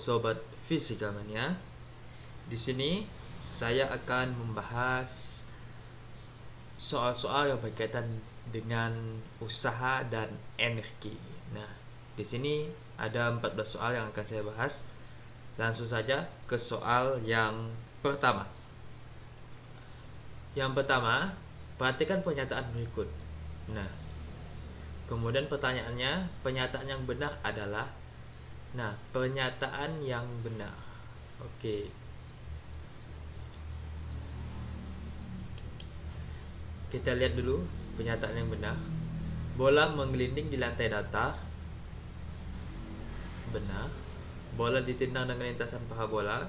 Sobat Fisika Mania. Di sini saya akan membahas soal-soal yang berkaitan dengan usaha dan energi. Nah, di sini ada 14 soal yang akan saya bahas. Langsung saja ke soal yang pertama. Yang pertama, perhatikan pernyataan berikut. Nah, kemudian pertanyaannya, pernyataan yang benar adalah. Nah, pernyataan yang benar. Oke. Kita lihat dulu pernyataan yang benar. Bola menggelinding di lantai datar. Benar. Bola ditendang dengan lintasan parabola.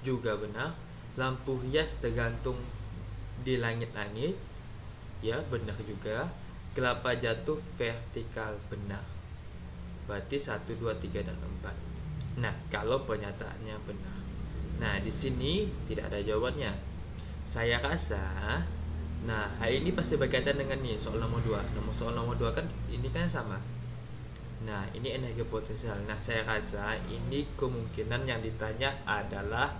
Juga benar. Lampu hias tergantung di langit-langit. Ya, benar juga. Kelapa jatuh vertikal. Benar. Berarti 1, 2, 3, dan 4. Nah, kalau pernyataannya benar. Nah, di sini tidak ada jawabannya. Saya rasa, nah, hari ini pasti berkaitan dengan nih soal nomor 2. Soal nomor 2 kan ini kan sama. Nah, ini energi potensial. Nah, saya rasa ini kemungkinan yang ditanya adalah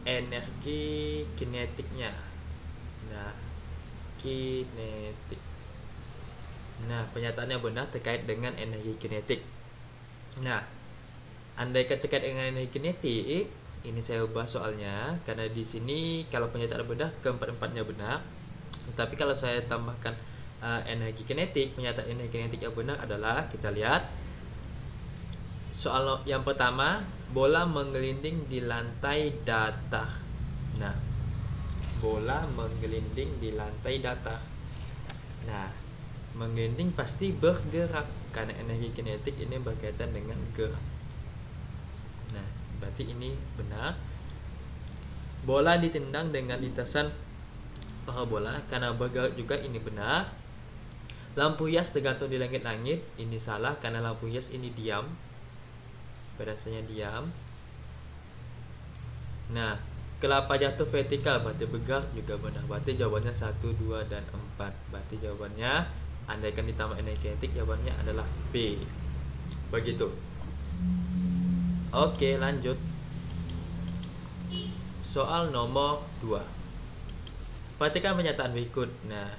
energi kinetiknya. Nah, kinetik. Nah, pernyataannya benar terkait dengan energi kinetik. Nah, andaikan terkait dengan energi kinetik, ini saya ubah soalnya karena di sini kalau pernyataan benar keempat-empatnya benar. Tapi kalau saya tambahkan energi kinetik, pernyataan energi kinetik yang benar adalah, kita lihat soal yang pertama, bola menggelinding di lantai datar. Nah, bola menggelinding di lantai datar. Nah, menggelinding pasti bergerak karena energi kinetik ini berkaitan dengan gerak. Nah, berarti ini benar. Bola ditendang dengan lintasan parabola karena bergerak juga, ini benar. Lampu hias tergantung di langit-langit, ini salah karena lampu hias ini diam. Biasanya diam. Nah, kelapa jatuh vertikal berarti bergerak, juga benar. Berarti jawabannya 1, 2, dan 4. Berarti jawabannya, andaikan ditambah energi kinetik, jawabannya adalah B. Begitu. Oke, lanjut. Soal nomor 2. Perhatikan pernyataan berikut. Nah,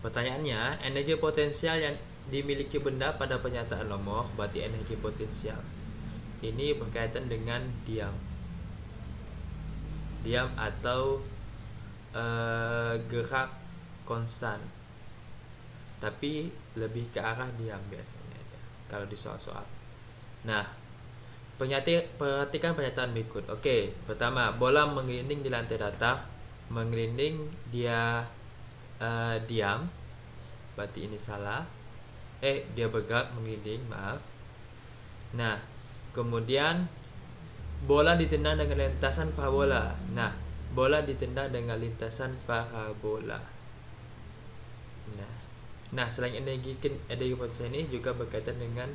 pertanyaannya, energi potensial yang dimiliki benda pada pernyataan nomor, berarti energi potensial. Ini berkaitan dengan diam. Diam atau gerak konstan. Tapi lebih ke arah diam biasanya aja kalau di soal-soal. Nah, perhatikan pernyataan berikut. Oke, pertama, bola menggelinding di lantai datar. Menggelinding dia diam, berarti ini salah. Dia bergerak, menggelinding, maaf. Nah, kemudian bola ditendang dengan lintasan parabola. Nah, bola ditendang dengan lintasan parabola. Nah, selain energi potensial ini juga berkaitan dengan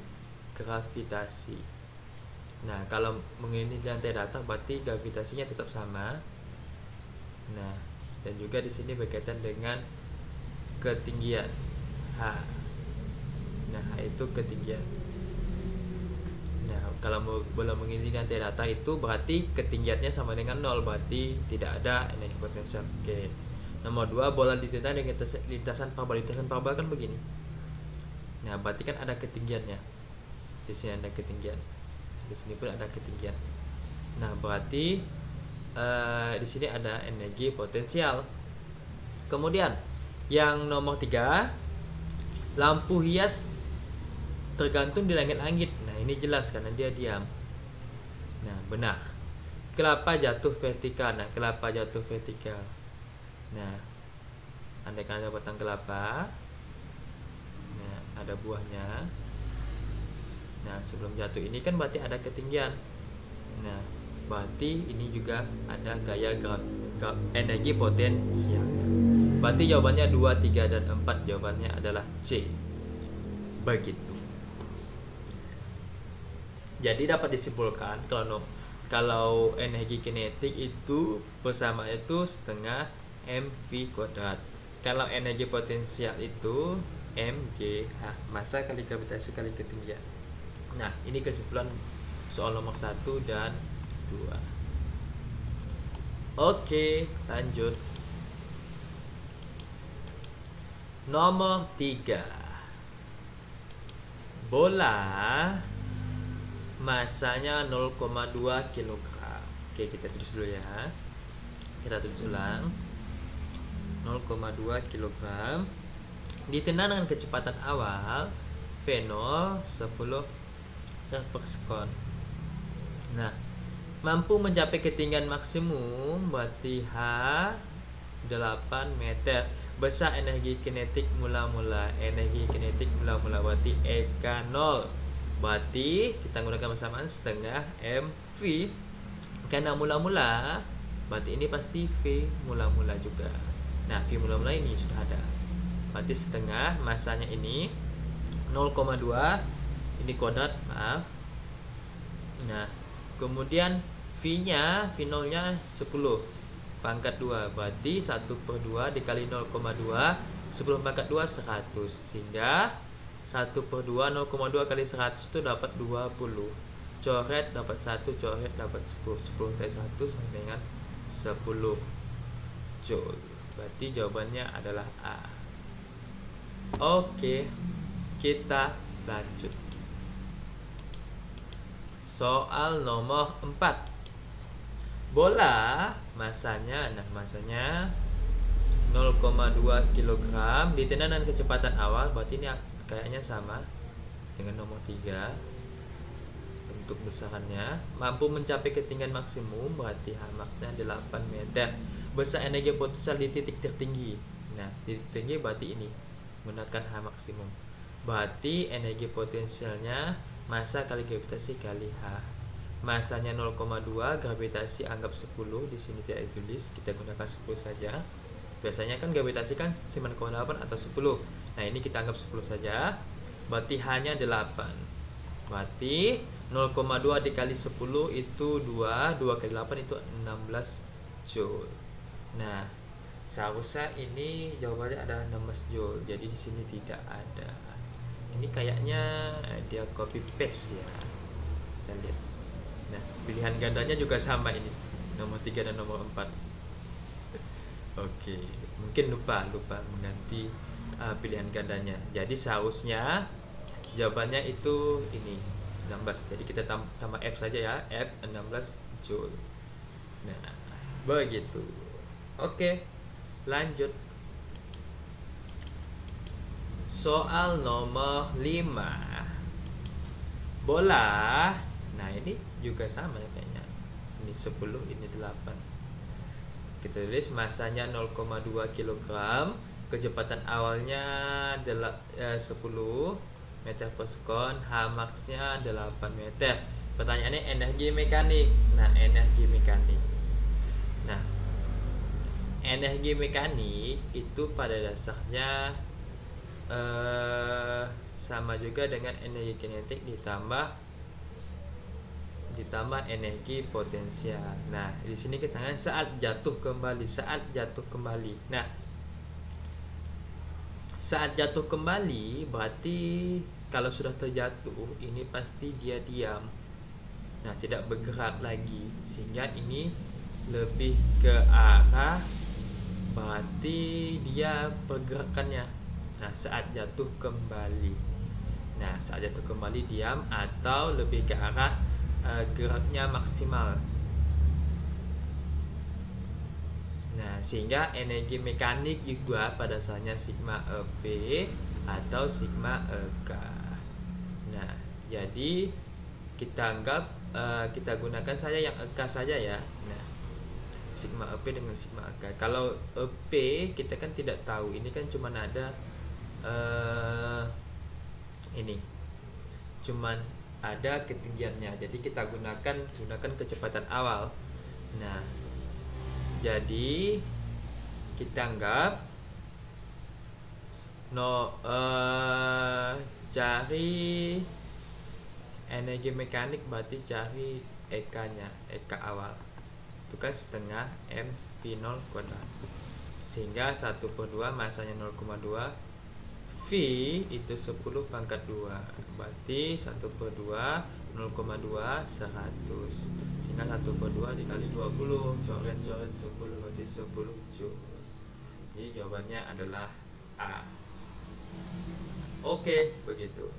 gravitasi. Nah, kalau mengelinding di lantai datar berarti gravitasinya tetap sama. Nah, dan juga di sini berkaitan dengan ketinggian H. Nah, H itu ketinggian. Nah, kalau bola mengelinding di lantai datar itu berarti ketinggiannya sama dengan 0, berarti tidak ada energi potensial. Oke. Nomor 2, bola ditendang dengan lintasan parabola. Lintasan parabola kan begini. Nah, berarti kan ada ketinggiannya. Di sini ada ketinggian. Di sini pun ada ketinggian. Nah, berarti di sini ada energi potensial. Kemudian yang nomor 3, lampu hias tergantung di langit-langit. Nah, ini jelas karena dia diam. Nah, benar. Kelapa jatuh vertikal. Nah, kelapa jatuh vertikal. Nah, andaikan ada batang kelapa, nah, ada buahnya. Nah, sebelum jatuh ini kan berarti ada ketinggian. Nah, berarti ini juga ada gaya energi potensial. Berarti jawabannya 2, 3, dan 4. Jawabannya adalah C. Begitu. Jadi dapat disimpulkan kalau energi kinetik itu persamaannya itu setengah mv². Kalau energi potensial itu mgh, massa kali gravitasi kali ketinggian. Nah, ini kesimpulan soal nomor 1 dan 2. Oke, lanjut. Nomor 3. Bola masanya 0,2 kg. Oke, kita tulis dulu ya. Kita tulis ulang. 0,2 kg ditendang dengan kecepatan awal V0 10 meter per sekon. Nah, mampu mencapai ketinggian maksimum berarti H 8 meter. Besar energi kinetik mula-mula. Energi kinetik mula-mula berarti EK 0. Berarti kita gunakan persamaan setengah MV. Karena mula-mula berarti ini pasti V mula-mula juga. Nah, V mula-mula ini sudah ada. Berarti setengah masanya ini 0,2. Ini kuadrat, maaf. Nah, kemudian V-nya, V0-nya 10 pangkat 2. Berarti 1/2 dikali 0,2, 10 pangkat 2 100. Sehingga 1/2 0,2 kali 100 itu dapat 20. Coret dapat 1, coret dapat 10. 10 kali 1 sama dengan 10 Joule. Berarti jawabannya adalah A. Oke, kita lanjut. Soal nomor 4. Bola masanya 0,2 kg ditendang dengan kecepatan awal. Berarti ini kayaknya sama dengan nomor 3 untuk besarannya. Mampu mencapai ketinggian maksimum berarti H maksnya 8 meter. Besar energi potensial di titik tertinggi. Nah, di titik tinggi berarti ini menggunakan H maksimum. Berarti energi potensialnya massa kali gravitasi kali H. Masanya 0,2, gravitasi anggap 10, di sini tidak ditulis, kita gunakan 10 saja. Biasanya kan gravitasi kan 9,8 atau 10. Nah, ini kita anggap 10 saja. Berarti hanya 8. Berarti 0,2 dikali 10 itu 2, 2 kali 8 itu 16 Joule. Nah, seharusnya ini jawabannya ada 16 Joule. Jadi di sini tidak ada. Ini kayaknya dia copy paste ya. Kita lihat. Nah, pilihan gandanya juga sama ini. Nomor 3 dan nomor 4. Oke, mungkin lupa mengganti pilihan gandanya. Jadi seharusnya jawabannya itu ini 16. Jadi kita tambah F saja ya. F 16 Joule. Nah, begitu. Oke, lanjut. Soal nomor 5. Bola. Nah, ini juga sama ya kayaknya. Ini 10, ini 8. Kita tulis masanya 0,2 kg, kecepatan awalnya 10 meter per sekon, H max-nya 8 meter. Pertanyaannya energi mekanik. Nah, energi mekanik. Nah, energi mekanik itu pada dasarnya sama juga dengan energi kinetik ditambah energi potensial. Nah, di sini kita kan saat jatuh kembali. Nah, saat jatuh kembali berarti kalau sudah terjatuh ini pasti dia diam. Nah, tidak bergerak lagi, sehingga ini lebih ke arah berarti dia pergerakannya. Nah, saat jatuh kembali. Nah, saat jatuh kembali diam atau lebih ke arah geraknya maksimal. Nah, sehingga energi mekanik juga pada dasarnya sigma EP atau sigma EK. Nah, jadi kita anggap kita gunakan saja yang EK saja ya. Nah, sigma EP dengan sigma EK. Kalau EP kita kan tidak tahu. Ini kan cuma ada ini. Cuman ada ketinggiannya, jadi kita gunakan kecepatan awal. Nah, jadi kita anggap cari energi mekanik berarti cari EK-nya, EK awal itu kan setengah MP0 kuadrat, sehingga 1/2 masanya 0,2, V itu 10 pangkat 2, berarti 1/2 0,2 100, sehingga 1/2 dikali 20, coret 10 berarti 10 joule. Jadi jawabannya adalah A. Oke, begitu.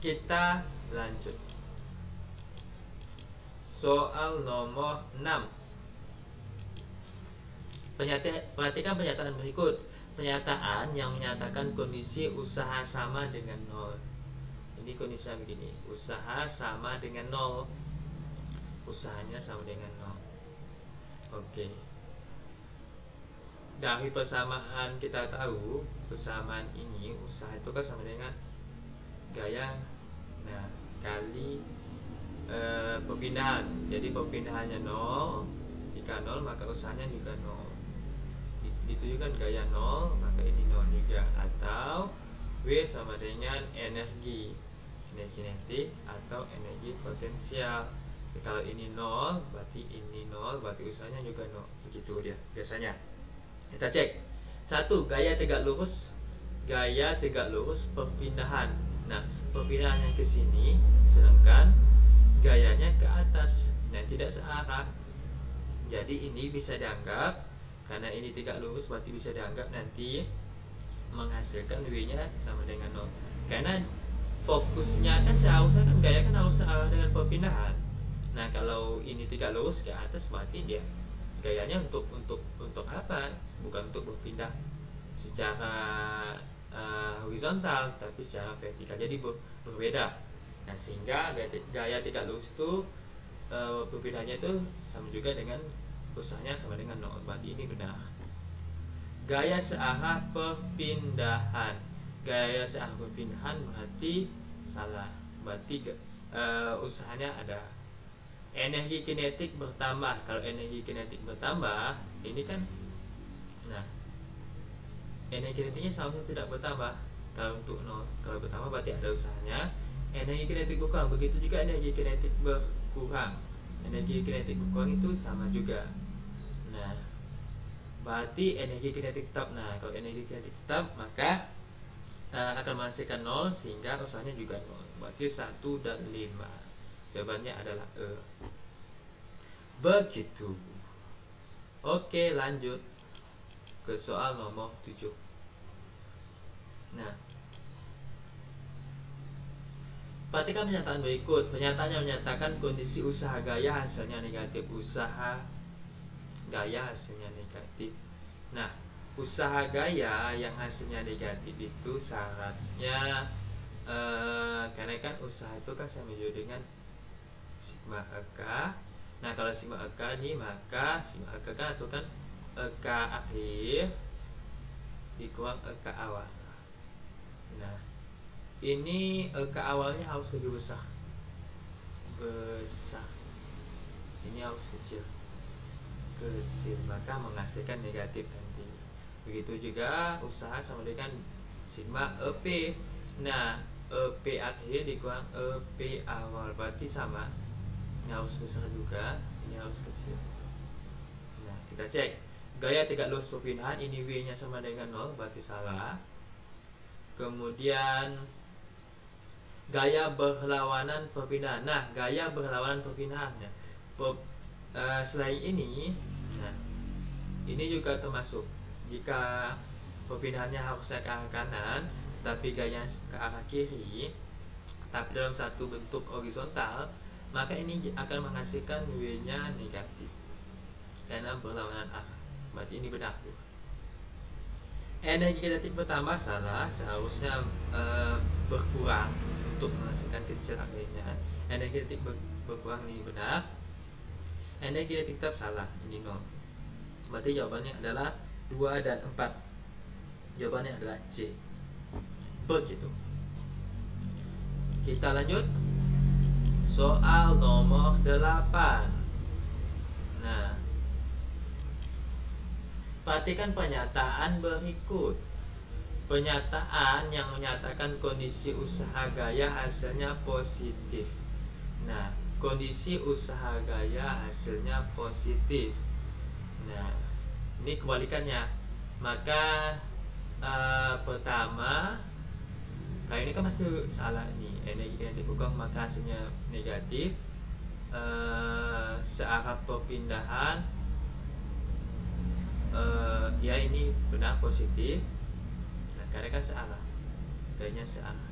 Kita lanjut. Soal nomor 6. Perhatikan pernyataan berikut. Pernyataan yang menyatakan kondisi usaha sama dengan 0. Ini kondisinya begini. Usaha sama dengan 0. Usahanya sama dengan 0. Oke. Dari persamaan kita tahu, persamaan ini usaha itu kan sama dengan gaya kali perpindahan. Jadi perpindahannya 0, jika 0 maka usahanya juga 0. Ditujukan gaya 0, maka ini 0 juga. Atau W sama dengan energi kinetik atau energi potensial. Kalau ini 0 berarti ini 0, berarti usahanya juga 0. Begitu dia biasanya. Kita cek. 1. Gaya tegak lurus. Gaya tegak lurus perpindahan. Nah, perpindahannya ke sini, sedangkan gayanya ke atas. Nah, tidak searah. Jadi ini bisa dianggap, karena ini tegak lurus, berarti bisa dianggap nanti menghasilkan W-nya sama dengan 0. Karena fokusnya kan seharusnya kan gaya kan harus searah dengan perpindahan. Nah, kalau ini tegak lurus ke atas, berarti dia gayanya untuk apa? Bukan untuk berpindah secara horizontal, tapi secara vertikal. Jadi berbeda. Nah, sehingga gaya tegak lurus itu perbedaannya itu sama juga dengan usahanya sama dengan 0. Berarti ini benar. Gaya searah perpindahan. Gaya searah perpindahan berarti salah. Berarti usahanya ada. Energi kinetik bertambah. Kalau energi kinetik bertambah, ini kan, nah, energi kinetiknya seharusnya tidak bertambah. Kalau untuk 0, kalau bertambah berarti ada usahanya. Energi kinetik berkurang, begitu juga energi kinetik berkurang. Energi kinetik berkurang itu sama juga. Nah, berarti energi kinetik tetap. Nah, kalau energi kinetik tetap, maka akan menghasilkan 0, sehingga usahanya juga 0. Berarti 1 dan 5. Jawabannya adalah E. Begitu. Oke, lanjut ke soal nomor 7. Nah, perhatikan pernyataan berikut. Pernyataan yang menyatakan kondisi usaha gaya hasilnya negatif. Usaha gaya hasilnya negatif. Nah, usaha gaya yang hasilnya negatif itu syaratnya karena kan usaha itu kan sama juga dengan sigma EK. Nah, kalau sigma EK ini, maka sigma EK kan itu kan EK akhir dikurang EK awal. Nah, ini EK awalnya harus lebih besar. Ini harus kecil, maka menghasilkan negatif nanti. Begitu juga usaha sama dengan sigma EP. Nah, EP akhir dikurang EP awal, berarti sama. Ini harus besar juga, ini harus kecil. Nah, kita cek. Gaya tegak lurus perpindahan, ini W-nya sama dengan 0, berarti salah. Kemudian gaya berlawanan perpindahan. Nah, gaya berlawanan perpindahannya. Selain ini, nah, ini juga termasuk. Jika perpindahannya harusnya ke arah kanan, tapi gaya ke arah kiri, tapi dalam satu bentuk horizontal, maka ini akan menghasilkan W-nya negatif karena berlawanan arah. Berarti ini benar. Energi kinetik bertambah salah, seharusnya berkurang untuk menghasilkan kecil akhirnya. Energi kinetik berkurang ini benar. Energi kinetik tetap salah, ini 0. Berarti jawabannya adalah 2 dan 4. Jawabannya adalah C. Begitu. Kita lanjut. Soal nomor 8. Nah, perhatikan pernyataan berikut. Pernyataan yang menyatakan kondisi usaha gaya hasilnya positif. Nah, kondisi usaha gaya hasilnya positif. Nah, ini kebalikannya. Maka Pertama, kayak ini kan pasti salah nih, energi kinetik bukan, maka hasilnya negatif. Searah perpindahan, ya ini benar, positif. Nah, karena kan searah, kayaknya searah,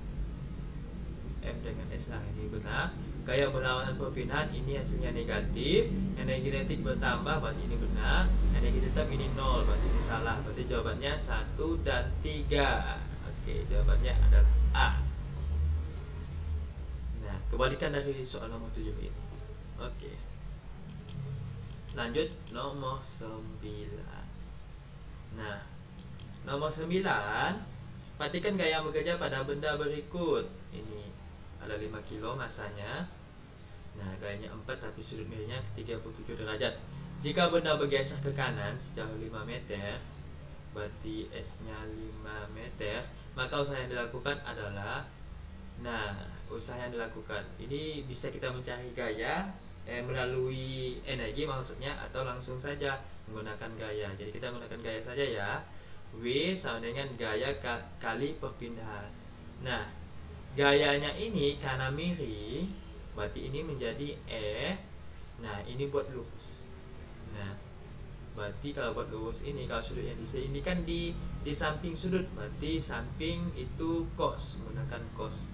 M dengan SR ini benar. Gaya berlawanan perpindahan, ini hasilnya negatif. Energi kinetik bertambah, berarti ini benar. Energi tetap ini 0, berarti ini salah. Berarti jawabannya 1 dan 3. Oke, jawabannya adalah A. Nah, kebalikan dari soal nomor 7 ini. Oke, lanjut nomor 9. Nah, nomor 9, perhatikan gaya bekerja pada benda berikut. Ini ada 5 kilo masanya. Nah, gayanya 4 tapi sudut miringnya 37 derajat. Jika benda bergeser ke kanan sejauh 5 meter, berarti S-nya 5 meter, maka usaha yang dilakukan adalah, nah, usaha yang dilakukan ini bisa kita mencari gaya melalui energi maksudnya, atau langsung saja menggunakan gaya. Jadi kita menggunakan gaya saja ya. W sama dengan gaya kali perpindahan. Nah, gayanya ini karena miring, berarti ini menjadi E. Nah, ini buat lurus. Nah, berarti kalau buat lurus ini, kalau sudutnya di sini kan di samping sudut, berarti samping itu cos, menggunakan cos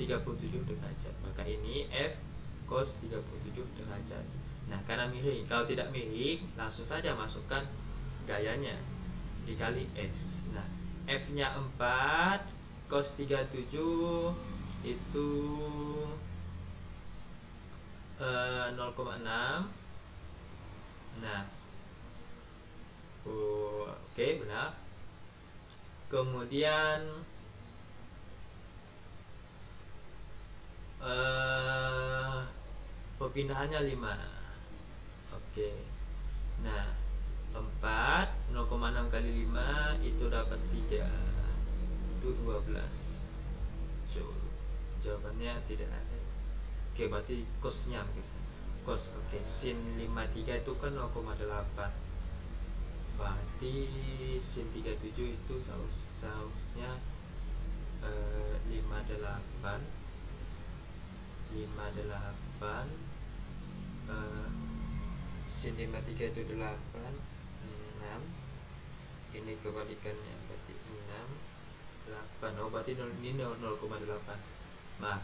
37 derajat. Maka ini F cos 37 derajat. Nah, karena miring. Kalau tidak miring, langsung saja masukkan gayanya dikali S. Nah, F-nya 4, cos 37 itu 0,6. Nah, oke, benar. Kemudian perpindahannya 5. Oke. Nah, 4 0,6 kali 5 itu dapat 3. Itu 12 joule. Jawabannya tidak ada. Oke, berarti cosnya cos. Oke, sin 53 itu kan 0,8. Berarti sin 37 itu seharusnya 58 sin 53 itu 8, 6. Ini kebalikannya, berarti 6, 8. Oh, berarti ini 0,8. Maaf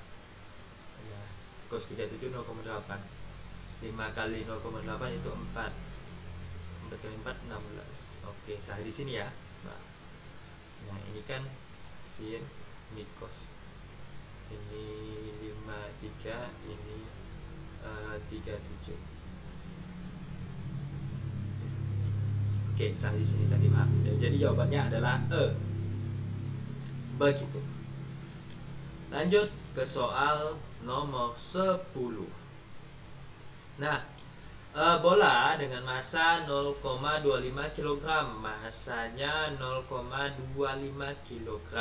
ya, cos 37 0,8. 5 kali 0,8 itu 4. 4 kali 4 16. Oke, saya di sini ya. Nah, ini kan sin, ini cos. Ini 53, ini 37. Oke, saya di sini tadi, maaf. Jadi jawabannya adalah E. Begitu. Lanjut ke soal nomor 10. Nah, bola dengan massa 0,25 kg, massanya 0,25 kg,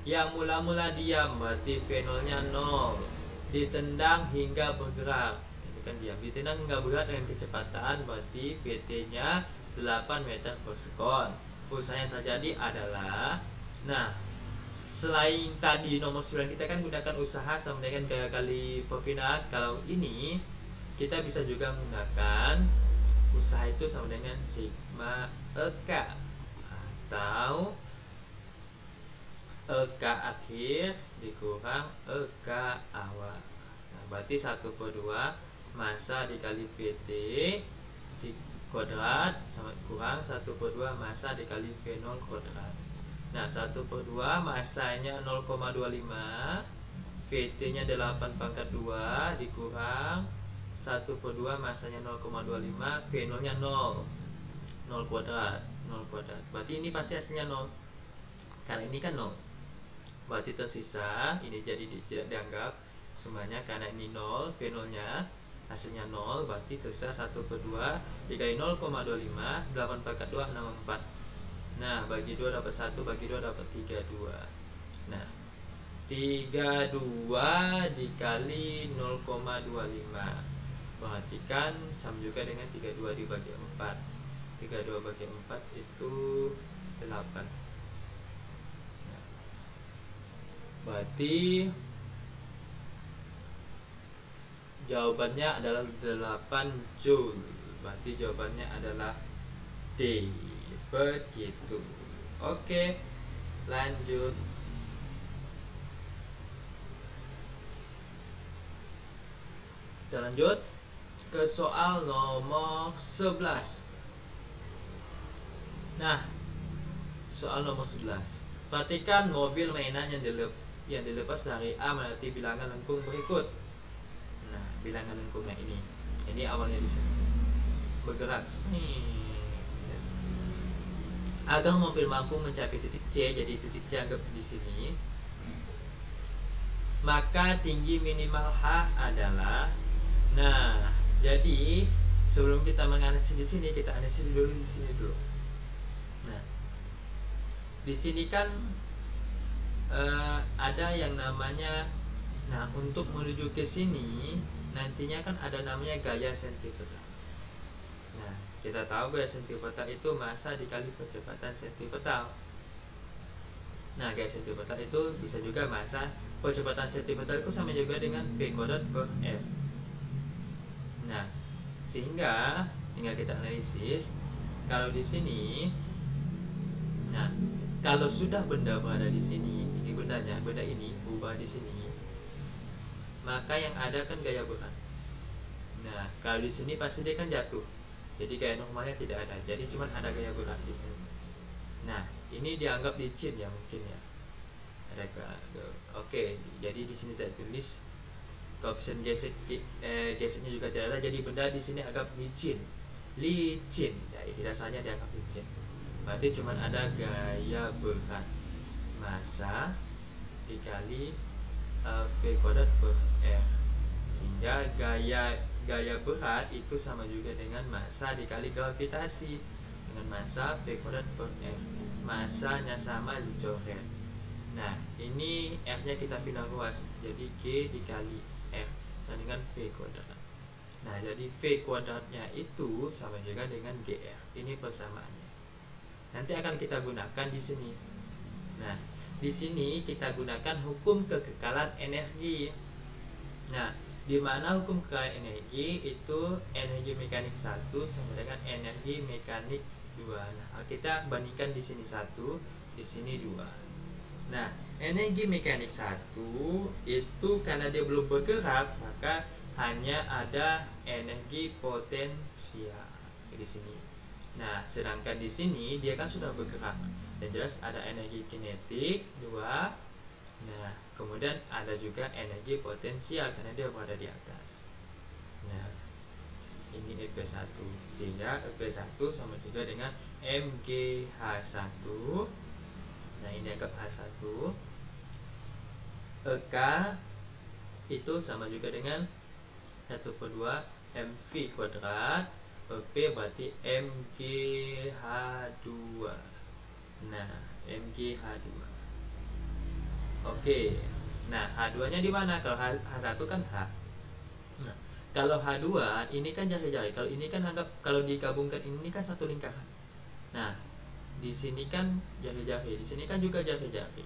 yang mula-mula diam, berarti V0-nya 0, ditendang hingga bergerak. Ini kan diam, ditendang hingga bergerak dengan kecepatan, berarti Vt-nya 8 meter per sekon. Usaha yang terjadi adalah, nah, selain tadi nomor 9 kita kan gunakan usaha sama dengan gaya kali perpindahan. Kalau ini kita bisa juga menggunakan usaha itu sama dengan sigma EK atau EK akhir dikurang EK awal. Nah, berarti 1/2 massa dikali PT di kuadrat sama kurang 1/2 massa dikali V0 kuadrat. Nah, 1/2 massanya 0,25, VT-nya 8/2 dikurang 1/2 massanya 0,25, V0-nya 0. 0 kuadrat, 0 kuadrat. Berarti ini pasti hasilnya 0. Karena ini kan 0. Berarti tersisa, ini jadi tidak dianggap semuanya karena ini 0, V0-nya hasilnya 0, berarti tersisa 1/2 dikali 0,25, 8/2 64. Nah, bagi 2 dapat 1, bagi 2 dapat 32. Nah, 32 dikali 0,25, perhatikan sama juga dengan 32 dibagi 4. 32 bagi 4 itu 8. Berarti jawabannya adalah 8 Joule. Berarti jawabannya adalah D. Begitu. Oke, lanjut. Kita lanjut ke soal nomor 11. Nah, soal nomor 11. Perhatikan mobil mainan yang dilepas dari A melewati bilangan lengkung berikut. Nah, bilangan lengkungnya ini awalnya di sini bergerak agar mobil mampu mencapai titik C. Jadi titik C anggap di sini. Maka tinggi minimal H adalah. Nah, jadi sebelum kita menganalisis di sini, kita analisis dulu di sini dulu. Nah, di sini kan ada yang namanya. Nah, untuk menuju ke sini nantinya kan ada namanya gaya sentipetal. Nah, kita tahu gaya sentipetal itu massa dikali percepatan sentipetal. Nah, gaya sentipetal itu bisa juga massa percepatan sentipetal itu sama juga dengan V kuadrat per F. Nah, sehingga tinggal kita analisis kalau di sini. Nah, kalau sudah benda berada di sini, ini bendanya, benda ini berubah di sini, maka yang ada kan gaya berat. Nah, kalau di sini pasti dia kan jatuh. Jadi gaya normalnya tidak ada. Jadi cuma ada gaya berat di sini. Nah, ini dianggap licin ya mungkin ya. Ada oke, jadi di sini saya tulis koefisien geseknya juga tidak ada. Jadi benda di sini agak licin. Ya, ini dasarnya dianggap licin. Berarti cuma ada gaya berat massa dikali V kuadrat per R. Sehingga gaya berat itu sama juga dengan massa dikali gravitasi dengan massa V kuadrat per R. Massanya sama dicoret. Nah, ini R-nya kita pindah ruas. Jadi G dikali R sama dengan V kuadrat. Nah, jadi V kuadratnya itu sama juga dengan GR. Ini persamaannya. Nanti akan kita gunakan di sini. Nah, di sini kita gunakan hukum kekekalan energi. Nah, di mana hukum kekekalan energi itu energi mekanik 1 sama dengan energi mekanik 2. Nah, kita bandingkan di sini 1, di sini 2. Nah, energi mekanik 1 itu karena dia belum bergerak, maka hanya ada energi potensial di sini. Nah, sedangkan di sini dia kan sudah bergerak. Dan jelas ada energi kinetik 2. Nah, kemudian ada juga energi potensial karena dia berada di atas. Nah, ini EP1. Sehingga EP1 sama juga dengan MGH1. Nah, ini anggap H1. EK itu sama juga dengan 1/2 MV kuadrat. EP berarti MGH2. Nah, MGH2. Oke. Nah, H2-nya di mana? Kalau H1 kan H. Nah, kalau H2 ini kan jari-jari. Kalau ini kan anggap kalau digabungkan ini kan satu lingkaran. Nah, di sini kan jari-jari, di sini kan juga jari-jari.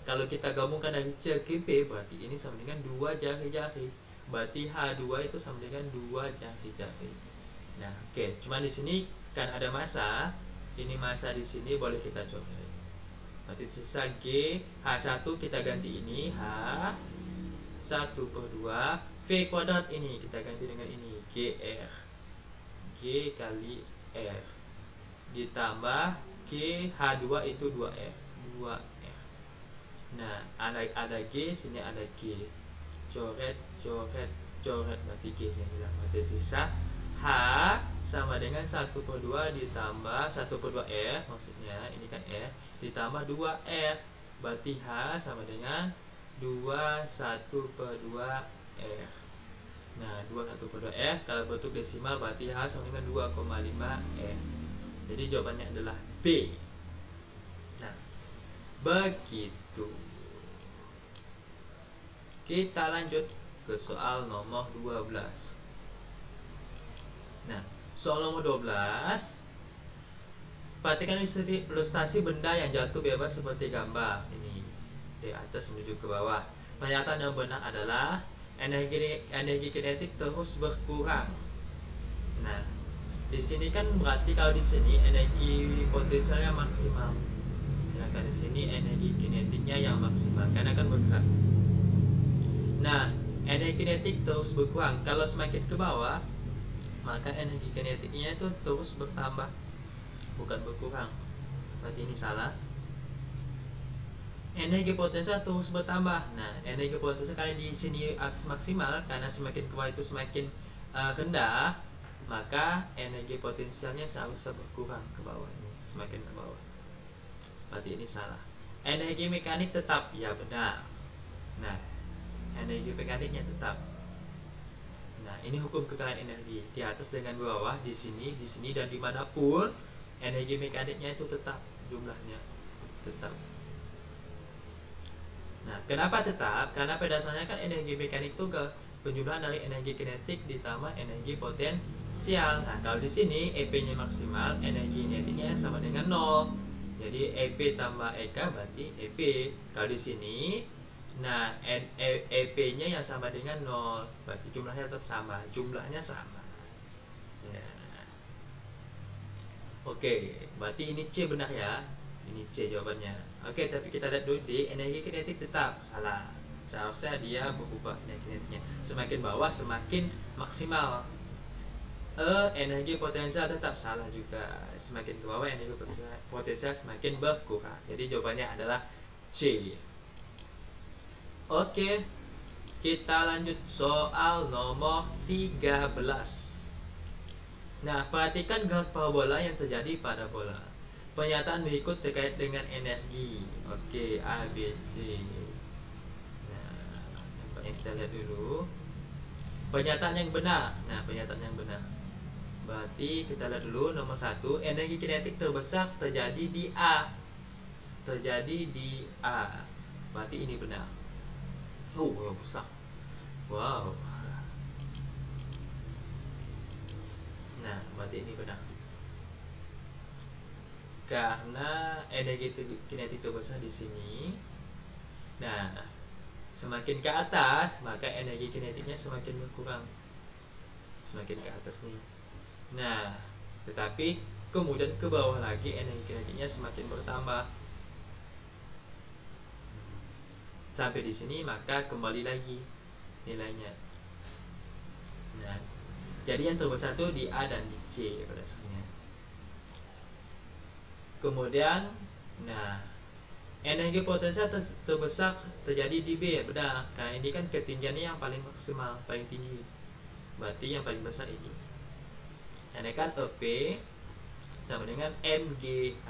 Kalau kita gabungkan dari C ke B, berarti ini sama dengan 2 jari-jari. Berarti H2 itu sama dengan 2 jari-jari. Nah, oke. Cuma di sini kan ada massa. Ini massa di sini boleh kita coret. Berarti sisa G, H1 kita ganti ini H1/2 V kuadrat ini kita ganti dengan ini GR. G kali R ditambah G H2 itu 2R. Nah, ada G, sini ada G. Coret berarti G-nya hilang. Berarti sisa H sama dengan 1/2 ditambah 1/2R, maksudnya ini kan R, ditambah 2R. Berarti H sama dengan 21/2R. Nah, 21/2R kalau bentuk desimal berarti H sama dengan 2,5R. Jadi jawabannya adalah B. Nah, begitu. Kita lanjut ke soal nomor 12. Nah, soal nomor 12. Perhatikan ilustrasi benda yang jatuh bebas seperti gambar ini. dari atas menuju ke bawah. Pernyataan yang benar adalah energi kinetik terus berkurang. Nah, di sini kan berarti kalau di sini energi potensialnya maksimal, sedangkan di sini energi kinetiknya yang maksimal karena kan bergerak. Nah, energi kinetik terus berkurang. Kalau semakin ke bawah, maka energi kinetiknya itu terus bertambah, bukan berkurang. Berarti ini salah. Energi potensial terus bertambah. Nah, energi potensial kali di sini maksimal karena semakin ke bawah itu semakin rendah, maka energi potensialnya seharusnya berkurang ke bawah ini, semakin ke bawah. Berarti ini salah. Energi mekanik tetap, ya benar. Nah, energi mekaniknya tetap. Nah, ini hukum kekayaan energi. Di atas dengan bawah, di sini dan dimanapun, energi mekaniknya itu tetap jumlahnya, tetap. Nah, kenapa tetap? Karena pada dasarnya kan energi mekanik itu ke penjumlahan dari energi kinetik ditambah energi potensial. Nah, kalau di sini EP-nya maksimal, energi kinetiknya sama dengan 0. Jadi EP tambah EK berarti EP. Kalau di sini, nah EP-nya yang sama dengan 0, berarti jumlahnya tetap sama, jumlahnya sama. Ya. Oke, berarti ini C benar ya. Ini C jawabannya. Oke, tapi kita lihat dulu di energi kinetik tetap salah. Seharusnya dia berubah energi kinetiknya. Semakin bawah semakin maksimal. Energi potensial tetap salah juga. Semakin ke bawah energi potensial semakin berkurang. Jadi jawabannya adalah C. Oke, kita lanjut soal nomor 13. Nah, perhatikan graf parabola yang terjadi pada bola. Pernyataan berikut terkait dengan energi. Oke, A, B, C. Nah, nampaknya kita lihat dulu pernyataan yang benar. Nah, pernyataan yang benar, berarti kita lihat dulu nomor 1. Energi kinetik terbesar terjadi di A. Terjadi di A. Berarti ini benar. Oh, yang besar. Wow. Nah, berarti ini benar. Karena energi kinetik terbesar di sini. Nah, semakin ke atas, maka energi kinetiknya semakin berkurang. Semakin ke atas nih. Nah, tetapi kemudian ke bawah lagi energi kinetiknya semakin bertambah. Sampai di sini maka kembali lagi nilainya. Nah, jadi yang terbesar itu di A dan di C pada dasarnya. Kemudian, nah, energi potensial terbesar terjadi di B, benar. Karena ini kan ketinggiannya yang paling maksimal, paling tinggi. Berarti yang paling besar ini. Karena kan EP sama dengan MGH.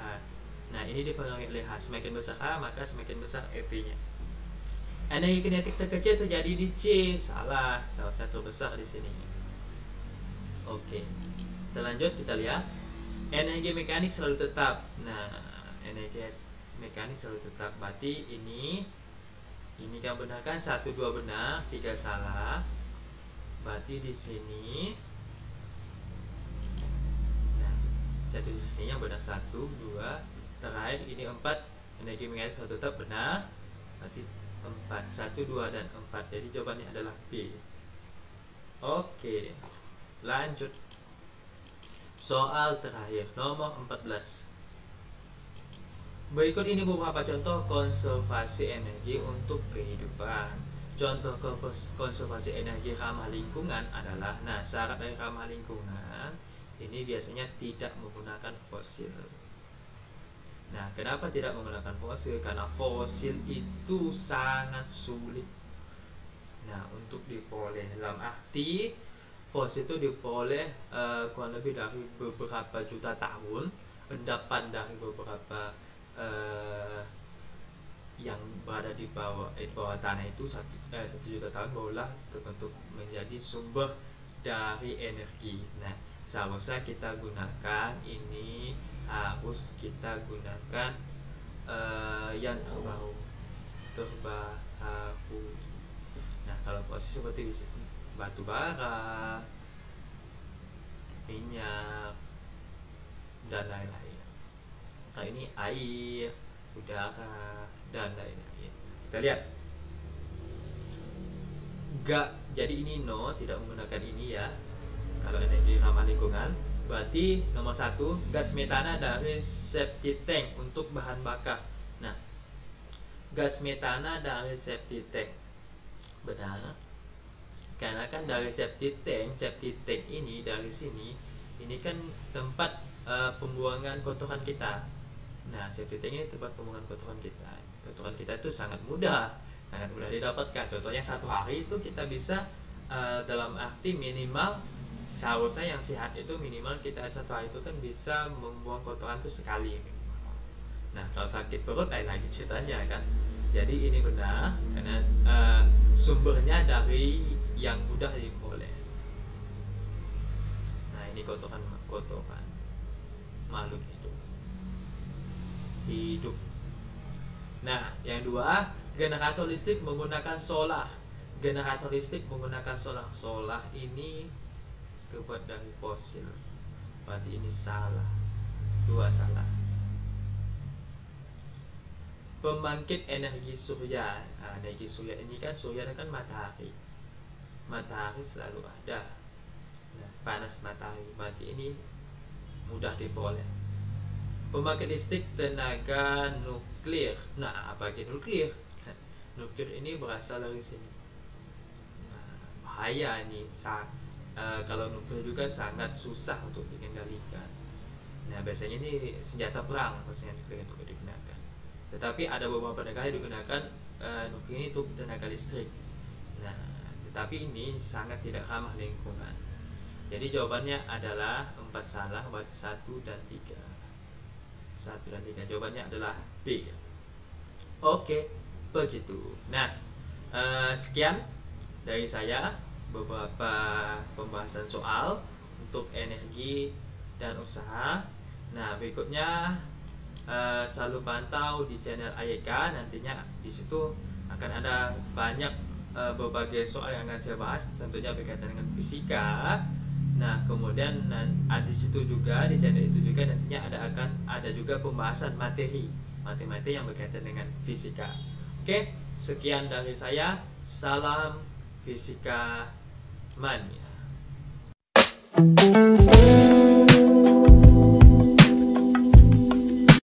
Nah, ini dipengaruhi oleh H. Semakin besar A, maka semakin besar EP-nya. Energi kinetik terkecil terjadi di C. Salah, seharusnya terbesar di sini. Oke, kita lanjut, kita lihat. Energi mekanik selalu tetap. Nah, energi mekanik selalu tetap. Berarti ini kan benar kan? 1, 2 benar, 3 salah. Berarti di sini, nah, 1 di sini yang benar 1, 2. Terakhir ini 4. Energi mekanik selalu tetap benar. Berarti 4, 1, 2 dan 4. Jadi jawabannya adalah B. Oke, lanjut. Soal terakhir nomor 14. Berikut ini beberapa contoh konservasi energi untuk kehidupan. Contoh konservasi energi ramah lingkungan adalah, nah, syarat dari ramah lingkungan ini biasanya tidak menggunakan fosil. Nah, kenapa tidak menggunakan fosil? Karena fosil itu sangat sulit, nah, untuk diperoleh. Dalam arti fosil itu diperoleh kurang lebih dari beberapa juta tahun. Endapan dari beberapa yang berada di bawah tanah itu 1 juta tahun barulah terbentuk menjadi sumber dari energi. Nah, seharusnya kita gunakan ini, harus kita gunakan yang terbaru. Nah, kalau fosil seperti batu bara, minyak, dan lain-lain. Nah, ini air, udara, dan lain-lain. Kita lihat. Jadi ini no, tidak menggunakan ini ya. Kalau energi ramah lingkungan, berarti nomor 1 gas metana dari septic tank untuk bahan bakar. Nah, gas metana dari septic tank benar, karena kan dari septic tank ini dari sini, ini kan tempat pembuangan kotoran kita. Nah, septic tank ini tempat pembuangan kotoran kita. Kotoran kita itu sangat mudah didapatkan. Contohnya 1 hari itu kita bisa dalam arti minimal, seharusnya yang sehat itu minimal kita 1 hari itu kan bisa membuang kotoran itu sekali minimal. Nah, kalau sakit perut lain lagi ceritanya kan. Jadi ini benar karena sumbernya dari yang mudah diperoleh. Nah, ini kotoran makhluk hidup. Nah, yang 2, generator listrik menggunakan solar. Solar ini terbuat dari fosil. Berarti ini salah. 2 salah. Pembangkit energi surya. Nah, energi surya ini kan, surya kan matahari. Matahari selalu ada. Nah, panas matahari. Berarti ini mudah diperoleh. Pembangkit listrik tenaga nuklir. Nah, apa itu nuklir? Nuklir ini berasal dari sini. Nah, bahaya ini. Kalau nuklir juga sangat susah untuk dikendalikan. Nah, biasanya ini senjata perang biasanya nuklir untuk digunakan. Tetapi ada beberapa negara yang digunakan nuklir ini untuk tenaga listrik. Nah, tetapi ini sangat tidak ramah lingkungan. Jadi jawabannya adalah 4 salah, berarti 1 dan 3. 1 dan 3. Jawabannya adalah B. Oke, begitu. Nah, sekian dari saya beberapa pembahasan soal untuk energi dan usaha. Nah, berikutnya selalu pantau di channel AYK. Nantinya di situ akan ada banyak berbagai soal yang akan saya bahas, tentunya berkaitan dengan fisika. Nah, kemudian di situ juga, di channel itu juga nantinya akan ada juga pembahasan materi yang berkaitan dengan fisika. Oke, sekian dari saya. Salam fisika mania.